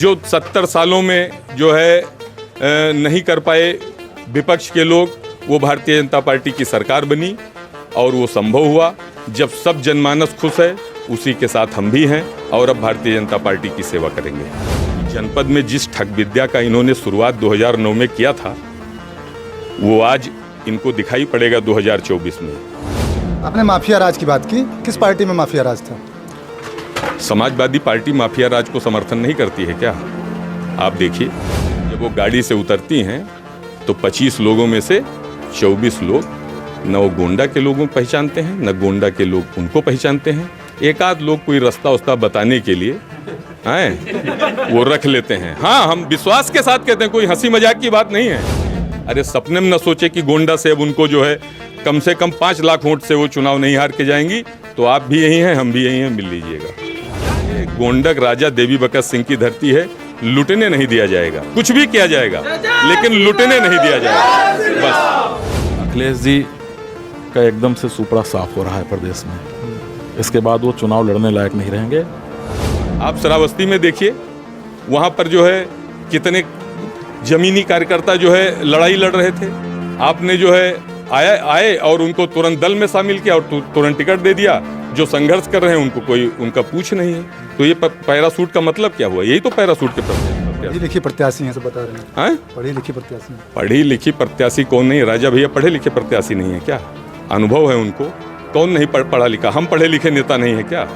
जो 70 सालों में जो है नहीं कर पाए विपक्ष के लोग, वो भारतीय जनता पार्टी की सरकार बनी और वो संभव हुआ जब सब जनमानस खुश है। उसी के साथ हम भी हैं और अब भारतीय जनता पार्टी की सेवा करेंगे। जनपद में जिस ठग विद्या का इन्होंने शुरुआत 2009 में किया था, वो आज इनको दिखाई पड़ेगा 2024 में। आपने माफिया राज की बात की, किस पार्टी में माफिया राज था? समाजवादी पार्टी माफिया राज को समर्थन नहीं करती है क्या? आप देखिए, जब वो गाड़ी से उतरती हैं तो 25 लोगों में से 24 लोग न वो गोंडा के लोगों को पहचानते हैं, न गोंडा के लोग उनको पहचानते हैं। एक आध लोग कोई रास्ता उस्ता बताने के लिए हैं वो रख लेते हैं। हाँ, हम विश्वास के साथ कहते हैं, कोई हंसी मजाक की बात नहीं है। अरे सपने में न सोचे कि गोंडा से अब उनको जो है कम से कम 5 लाख वोट से वो चुनाव नहीं हार के जाएंगी। तो आप भी यही हैं, हम भी यही हैं, मिल लीजिएगा। गोंडक राजा देवी बकत सिंह की धरती है, लुटने नहीं दिया जाएगा। कुछ भी किया जाएगा लेकिन लुटने नहीं दिया जाएगा। बस अखिलेश जी का एकदम से सुपड़ा साफ हो रहा है प्रदेश में। इसके बाद वो चुनाव लड़ने लायक नहीं रहेंगे। आप श्रावस्ती में देखिए, वहाँ पर जो है कितने जमीनी कार्यकर्ता जो है लड़ाई लड़ रहे थे। आपने जो है आए और उनको तुरंत दल में शामिल किया और तुरंत टिकट दे दिया। जो संघर्ष कर रहे हैं उनको कोई उनका पूछ नहीं है। तो ये पैरासूट का मतलब क्या हुआ? यही तो पैरासूट के पढ़ी लिखी प्रत्याशी हैं, सब बता रहे हैं। पढ़ी लिखी प्रत्याशी। पढ़ी लिखी प्रत्याशी कौन नहीं? राजा भैया पढ़े लिखे प्रत्याशी नहीं है क्या? अनुभव है उनको। कौन नहीं पढ़ा लिखा? हम पढ़े लिखे नेता नहीं है क्या?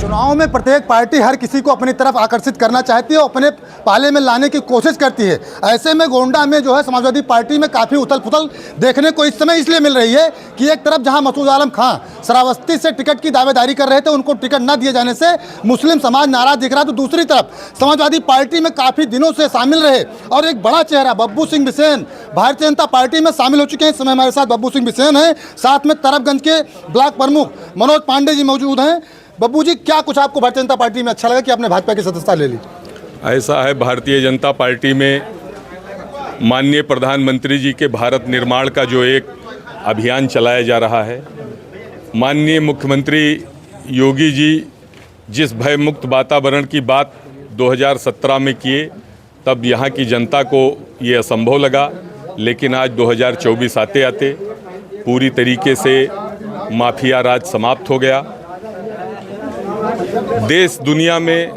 चुनाव में प्रत्येक पार्टी हर किसी को अपनी तरफ आकर्षित करना चाहती है और अपने पाले में लाने की कोशिश करती है। ऐसे में गोंडा में जो है समाजवादी पार्टी में काफ़ी उथल पुथल देखने को इस समय इसलिए मिल रही है कि एक तरफ जहां मसूद आलम खां श्रावस्ती से टिकट की दावेदारी कर रहे थे, उनको टिकट न दिए जाने से मुस्लिम समाज नाराज दिख रहा, तो दूसरी तरफ समाजवादी पार्टी में काफ़ी दिनों से शामिल रहे और एक बड़ा चेहरा बब्बू सिंह बिसेन भारतीय जनता पार्टी में शामिल हो चुके हैं। इस समय हमारे साथ बब्बू सिंह बिसेन हैं, साथ में तरफगंज के ब्लॉक प्रमुख मनोज पांडे जी मौजूद हैं। बब्बू जी, क्या कुछ आपको भारतीय जनता पार्टी में अच्छा लगा कि आपने भाजपा की सदस्यता ले ली? ऐसा है, भारतीय जनता पार्टी में माननीय प्रधानमंत्री जी के भारत निर्माण का जो एक अभियान चलाया जा रहा है, माननीय मुख्यमंत्री योगी जी जिस भय मुक्त वातावरण की बात 2017 में किए, तब यहाँ की जनता को ये असंभव लगा। लेकिन आज 2024 आते आते पूरी तरीके से माफिया राज समाप्त हो गया। देश दुनिया में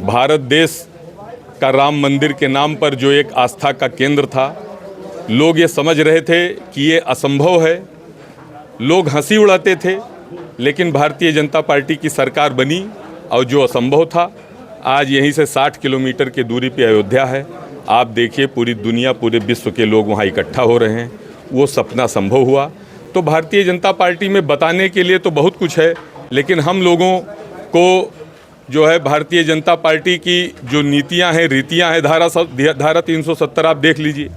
भारत देश का राम मंदिर के नाम पर जो एक आस्था का केंद्र था, लोग ये समझ रहे थे कि ये असंभव है। लोग हंसी उड़ाते थे, लेकिन भारतीय जनता पार्टी की सरकार बनी और जो असंभव था, आज यहीं से 60 किलोमीटर की दूरी पे अयोध्या है। आप देखिए, पूरी दुनिया, पूरे विश्व के लोग वहाँ इकट्ठा हो रहे हैं। वो सपना संभव हुआ। तो भारतीय जनता पार्टी में बताने के लिए तो बहुत कुछ है, लेकिन हम लोगों को जो है भारतीय जनता पार्टी की जो नीतियां हैं, रीतियां हैं, धारा 370 आप देख लीजिए।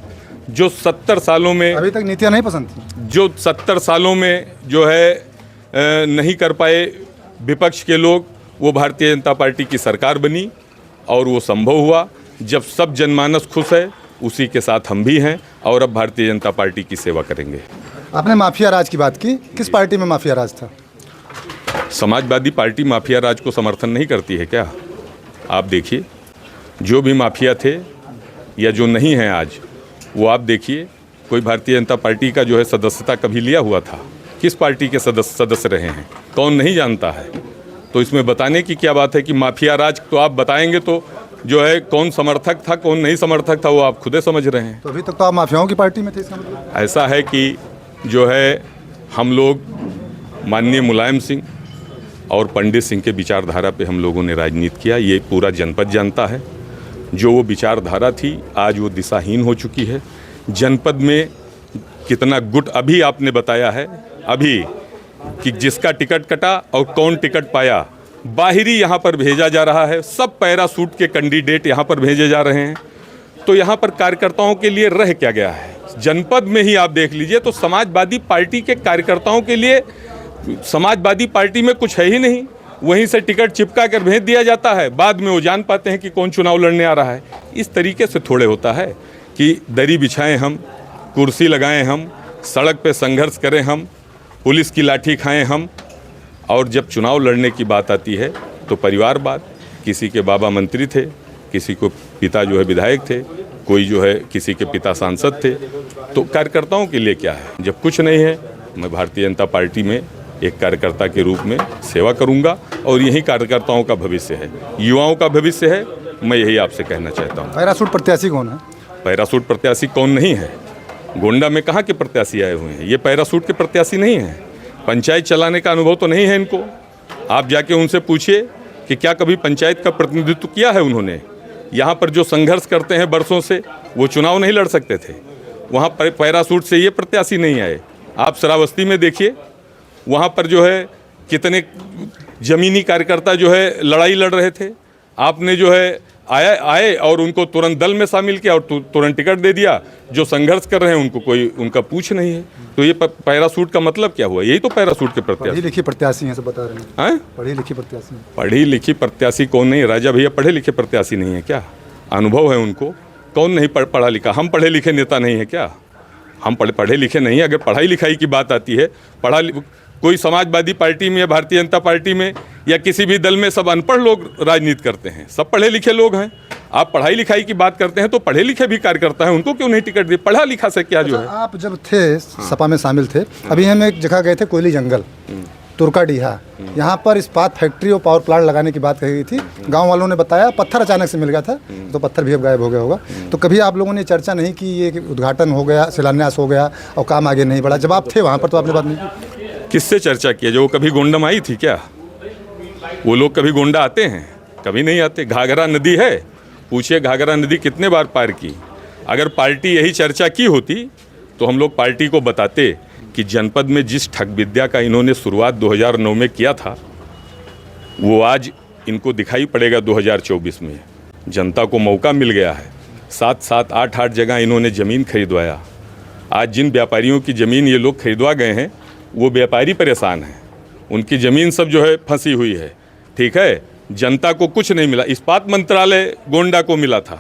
जो 70 सालों में अभी तक नीतियां नहीं पसंद थी, जो 70 सालों में जो है नहीं कर पाए विपक्ष के लोग, वो भारतीय जनता पार्टी की सरकार बनी और वो संभव हुआ जब सब जनमानस खुश है। उसी के साथ हम भी हैं और अब भारतीय जनता पार्टी की सेवा करेंगे। आपने माफिया राज की बात की, किस पार्टी में माफिया राज था? समाजवादी पार्टी माफिया राज को समर्थन नहीं करती है क्या? आप देखिए, जो भी माफिया थे या जो नहीं हैं आज, वो आप देखिए। कोई भारतीय जनता पार्टी का जो है सदस्यता कभी लिया हुआ था? किस पार्टी के सदस्य रहे हैं? कौन नहीं जानता है? तो इसमें बताने की क्या बात है कि माफिया राज तो आप बताएंगे तो जो है कौन समर्थक था, कौन नहीं समर्थक था, वो आप खुदे समझ रहे हैं। तो अभी तक तो आप माफियाओं की पार्टी में थे, इसका मतलब? ऐसा है कि जो है हम लोग माननीय मुलायम सिंह और पंडित सिंह के विचारधारा पे हम लोगों ने राजनीति किया। ये पूरा जनपद जानता है। जो वो विचारधारा थी, आज वो दिशाहीन हो चुकी है। जनपद में कितना गुट अभी आपने बताया है अभी कि जिसका टिकट कटा और कौन टिकट पाया, बाहरी यहाँ पर भेजा जा रहा है। सब पैरासूट के कैंडिडेट यहाँ पर भेजे जा रहे हैं। तो यहाँ पर कार्यकर्ताओं के लिए रह क्या गया है? जनपद में ही आप देख लीजिए तो समाजवादी पार्टी के कार्यकर्ताओं के लिए समाजवादी पार्टी में कुछ है ही नहीं। वहीं से टिकट चिपका कर भेज दिया जाता है, बाद में वो जान पाते हैं कि कौन चुनाव लड़ने आ रहा है। इस तरीके से थोड़े होता है कि दरी बिछाएं हम, कुर्सी लगाएं हम, सड़क पे संघर्ष करें हम, पुलिस की लाठी खाएं हम, और जब चुनाव लड़ने की बात आती है तो परिवारवाद, किसी के बाबा मंत्री थे, किसी को पिता जो है विधायक थे, कोई जो है किसी के पिता सांसद थे। तो कार्यकर्ताओं के लिए क्या है? जब कुछ नहीं है, मैं भारतीय जनता पार्टी में एक कार्यकर्ता के रूप में सेवा करूंगा और यही कार्यकर्ताओं का भविष्य है, युवाओं का भविष्य है। मैं यही आपसे कहना चाहता हूँ। पैरासूट प्रत्याशी कौन है? पैरासूट प्रत्याशी कौन नहीं है? गोंडा में कहाँ के प्रत्याशी आए हुए हैं? ये पैरासूट के प्रत्याशी नहीं हैं। पंचायत चलाने का अनुभव तो नहीं है इनको। आप जाके उनसे पूछिए कि क्या कभी पंचायत का प्रतिनिधित्व किया है उन्होंने। यहाँ पर जो संघर्ष करते हैं बरसों से, वो चुनाव नहीं लड़ सकते थे। वहाँ पर पैरासूट से ये प्रत्याशी नहीं आए। आप श्रावस्ती में देखिए, वहाँ पर जो है कितने ज़मीनी कार्यकर्ता जो है लड़ाई लड़ रहे थे। आपने जो है आए और उनको तुरंत दल में शामिल किया और तुरंत टिकट दे दिया। जो संघर्ष कर रहे हैं उनको कोई उनका पूछ नहीं है। तो ये पैरासूट का मतलब क्या हुआ? यही तो पैरासूट के प्रत्याशी। पढ़ी लिखी प्रत्याशी हैं, सब बता रहे हैं। पढ़ी लिखी प्रत्याशी। पढ़ी लिखी प्रत्याशी कौन नहीं? राजा भैया पढ़े लिखे प्रत्याशी नहीं है क्या? अनुभव है उनको। कौन नहीं पढ़ा लिखा? हम पढ़े लिखे नेता नहीं है क्या? हम पढ़े लिखे नहीं। अगर पढ़ाई लिखाई की बात आती है, कोई समाजवादी पार्टी में या भारतीय जनता पार्टी में या किसी भी दल में सब अनपढ़ लोग राजनीति करते हैं, सब पढ़े लिखे लोग हैं। आप पढ़ाई लिखाई की बात करते हैं तो पढ़े लिखे भी कार्यकर्ता हैं, उनको क्यों नहीं टिकट दिए? पढ़ा लिखा से क्या जो है। आप जब थे सपा में शामिल थे, अभी हम एक जगह गए थे, कोयली जंगल, तुर्काडीहा, यहाँ पर इस्पात फैक्ट्री और पावर प्लांट लगाने की बात कही गई थी। गांव वालों ने बताया पत्थर अचानक से मिल गया था, तो पत्थर भी अब गायब हो गया होगा। तो कभी आप लोगों ने चर्चा नहीं की ये कि उद्घाटन हो गया, शिलान्यास हो गया और काम आगे नहीं बढ़ा? जब आप थे वहाँ पर तो आपने बात नहीं की। किससे चर्चा किया? जो वो कभी गोंडा में आई थी क्या? वो लोग कभी गोंडा आते हैं? कभी नहीं आते। घाघरा नदी है, पूछिए घाघरा नदी कितने बार पार की। अगर पार्टी यही चर्चा की होती तो हम लोग पार्टी को बताते कि जनपद में जिस ठग विद्या का इन्होंने शुरुआत 2009 में किया था, वो आज इनको दिखाई पड़ेगा 2024 में। जनता को मौका मिल गया है। 7-7, 8-8 जगह इन्होंने ज़मीन खरीदवाया। आज जिन व्यापारियों की ज़मीन ये लोग खरीदवा गए हैं, वो व्यापारी परेशान हैं। उनकी ज़मीन सब जो है फंसी हुई है। ठीक है, जनता को कुछ नहीं मिला। इस्पात मंत्रालय गोंडा को मिला था,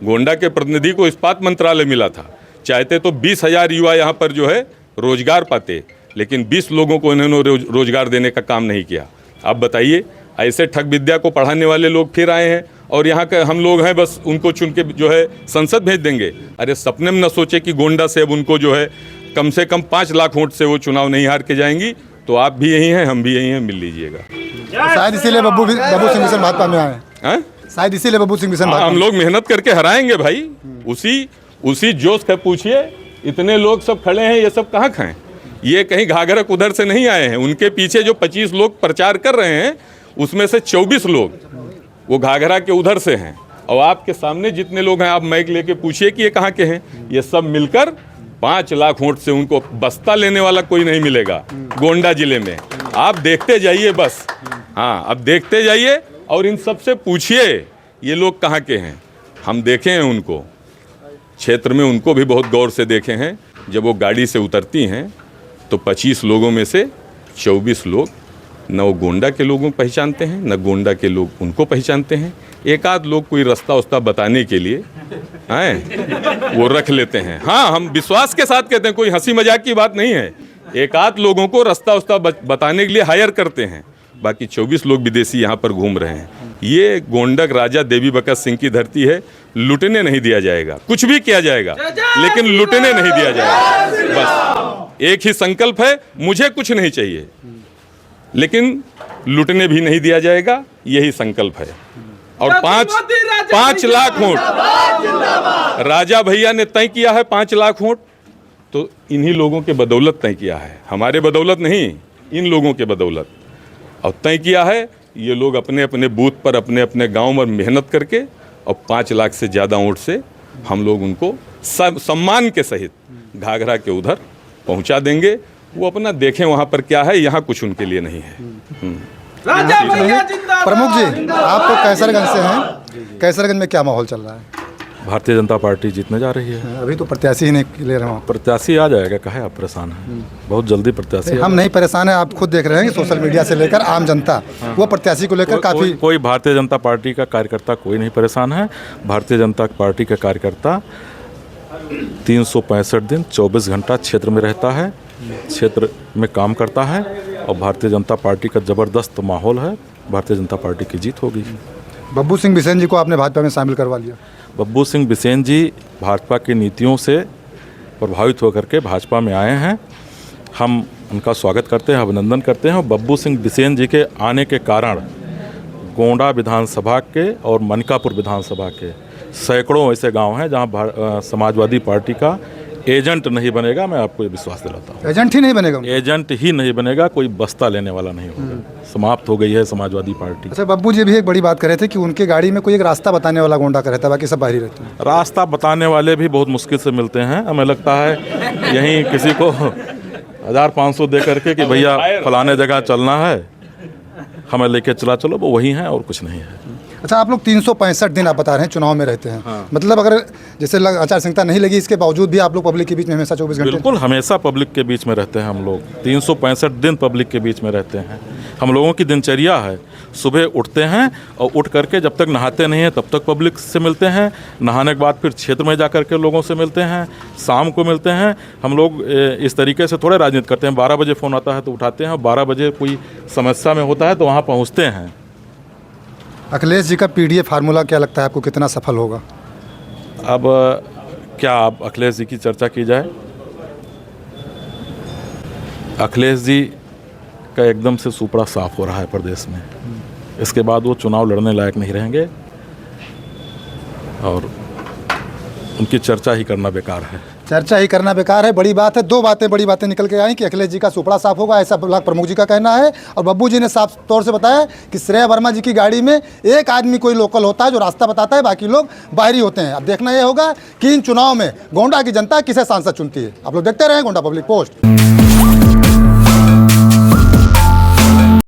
गोंडा के प्रतिनिधि को इस्पात मंत्रालय मिला था। चाहते तो 20,000 युवा यहाँ पर जो है रोजगार पाते, लेकिन 20 लोगों को इन्होंने रोजगार देने का काम नहीं किया। आप बताइए, ऐसे ठग विद्या को पढ़ाने वाले लोग फिर आए हैं और यहाँ के हम लोग हैं बस उनको चुन के जो है संसद भेज देंगे। अरे सपने में न सोचे कि गोंडा से अब उनको जो है कम से कम 5 लाख वोट से वो चुनाव नहीं हार के जाएंगी। तो आप भी यही हैं, हम भी यही हैं, मिल लीजिएगा। शायद इसीलिए बब्बू सिंह बिशन भाजपा में आए हैं। शायद इसीलिए बब्बू सिंह बिशन हम लोग मेहनत करके हराएंगे भाई। उसी जोश का पूछिए, इतने लोग सब खड़े हैं, ये सब कहाँ खाएं? ये कहीं घाघरा उधर से नहीं आए हैं। उनके पीछे जो 25 लोग प्रचार कर रहे हैं, उसमें से 24 लोग वो घाघरा के उधर से हैं। और आपके सामने जितने लोग हैं, आप माइक लेके पूछिए कि ये कहाँ के हैं। ये सब मिलकर 5 लाख वोट से उनको बस्ता लेने वाला कोई नहीं मिलेगा गोंडा जिले में। आप देखते जाइए बस। हाँ, अब देखते जाइए और इन सब से पूछिए ये लोग कहाँ के हैं। हम देखे हैं उनको क्षेत्र में, उनको भी बहुत गौर से देखे हैं। जब वो गाड़ी से उतरती हैं तो 25 लोगों में से 24 लोग न वो गोंडा के लोगों को पहचानते हैं, न गोंडा के लोग उनको पहचानते हैं। एक आध लोग कोई रास्ता उस्ता बताने के लिए हैं वो रख लेते हैं। हाँ, हम विश्वास के साथ कहते हैं, कोई हंसी मजाक की बात नहीं है। एक आध लोगों को रास्ता उस्ता बताने के लिए हायर करते हैं। बाकी 24 लोग विदेशी यहाँ पर घूम रहे हैं। ये गोंडक राजा देवी बका सिंह की धरती है। लुटने नहीं दिया जाएगा। कुछ भी किया जाएगा लेकिन लुटने नहीं दिया जाएगा। बस एक ही संकल्प है, मुझे कुछ नहीं चाहिए लेकिन लुटने भी नहीं दिया जाएगा, यही संकल्प है। और 5 लाख वोट राजा भैया ने तय किया है। 5 लाख वोट तो इन्हीं लोगों के बदौलत तय किया है, हमारे बदौलत नहीं, इन लोगों के बदौलत। और तय किया है ये लोग अपने अपने बूथ पर अपने अपने गांव में मेहनत करके और 5 लाख से ज़्यादा वोट से हम लोग उनको सम्मान के सहित घाघरा के उधर पहुंचा देंगे। वो अपना देखें वहाँ पर क्या है, यहाँ कुछ उनके लिए नहीं है। प्रमुख जी, आप तो कैसरगंज से हैं, कैसरगंज में क्या माहौल चल रहा है? भारतीय जनता पार्टी जीतने जा रही है। अभी तो प्रत्याशी ही नहीं ले रहा हूँ। प्रत्याशी आ जाएगा, काहे आप परेशान हैं? बहुत जल्दी प्रत्याशी। हम नहीं परेशान हैं, आप खुद देख रहे हैं कि सोशल मीडिया से लेकर आम जनता वो प्रत्याशी को लेकर काफ़ी। कोई भारतीय जनता पार्टी का कार्यकर्ता कोई नहीं परेशान है। भारतीय जनता पार्टी का कार्यकर्ता 365 दिन 24 घंटा क्षेत्र में रहता है, क्षेत्र में काम करता है और भारतीय जनता पार्टी का ज़बरदस्त माहौल है। भारतीय जनता पार्टी की जीत होगी। बब्बू सिंह बिसेन जी को आपने भाजपा में शामिल करवा लिया। बब्बू सिंह बिसेन जी भाजपा की नीतियों से प्रभावित होकर के भाजपा में आए हैं। हम उनका स्वागत करते हैं, अभिनंदन करते हैं। और बब्बू सिंह बिसेन जी के आने के कारण गोंडा विधानसभा के और मनकापुर विधानसभा के सैकड़ों ऐसे गांव हैं जहां समाजवादी पार्टी का एजेंट नहीं बनेगा। मैं आपको ये विश्वास दिलाता हूँ, एजेंट ही नहीं बनेगा। एजेंट ही नहीं बनेगा, कोई बस्ता लेने वाला नहीं होगा। समाप्त हो गई है समाजवादी पार्टी। अच्छा, बब्बू जी भी एक बड़ी बात कर रहे थे कि उनके गाड़ी में कोई एक रास्ता बताने वाला गोंडा का रहता है, बाकी सब बाहरी रहते हैं। रास्ता बताने वाले भी बहुत मुश्किल से मिलते हैं। हमें लगता है यहीं किसी को 1500 दे करके कि भैया फलाने जगह चलना है, हमें लेके चलो, वो वही हैं और कुछ नहीं है। अच्छा, आप लोग 365 दिन आप बता रहे हैं चुनाव में रहते हैं। हाँ। मतलब अगर जैसे आचार संहिता नहीं लगी, इसके बावजूद भी आप लोग पब्लिक के बीच में हमेशा 24 घंटे? बिल्कुल, हमेशा पब्लिक के बीच में रहते हैं हम लोग। 365 दिन पब्लिक के बीच में रहते हैं। हम लोगों की दिनचर्या है, सुबह उठते हैं और उठ करके जब तक नहाते नहीं हैं तब तक पब्लिक से मिलते हैं। नहाने के बाद फिर क्षेत्र में जा कर के लोगों से मिलते हैं, शाम को मिलते हैं। हम लोग इस तरीके से थोड़े राजनीति करते हैं। 12 बजे फ़ोन आता है तो उठाते हैं, और 12 बजे कोई समस्या में होता है तो वहाँ पहुँचते हैं। अखिलेश जी का पीडीए फार्मूला क्या लगता है आपको, कितना सफल होगा? अब क्या आप अखिलेश जी की चर्चा की जाए? अखिलेश जी का एकदम से सुपड़ा साफ हो रहा है प्रदेश में। इसके बाद वो चुनाव लड़ने लायक नहीं रहेंगे और उनकी चर्चा ही करना बेकार है। चर्चा ही करना बेकार है। बड़ी बात है, दो बड़ी बातें निकल के आई कि अखिलेश जी का सुपड़ा साफ होगा, ऐसा ब्लॉक प्रमुख जी का कहना है। और बब्बू जी ने साफ तौर से बताया कि श्रेया वर्मा जी की गाड़ी में एक आदमी कोई लोकल होता है जो रास्ता बताता है, बाकी लोग बाहरी होते हैं। अब देखना यह होगा कि इन चुनाव में गोंडा की जनता किसे सांसद चुनती है। आप लोग देखते रहें गोंडा पब्लिक पोस्ट।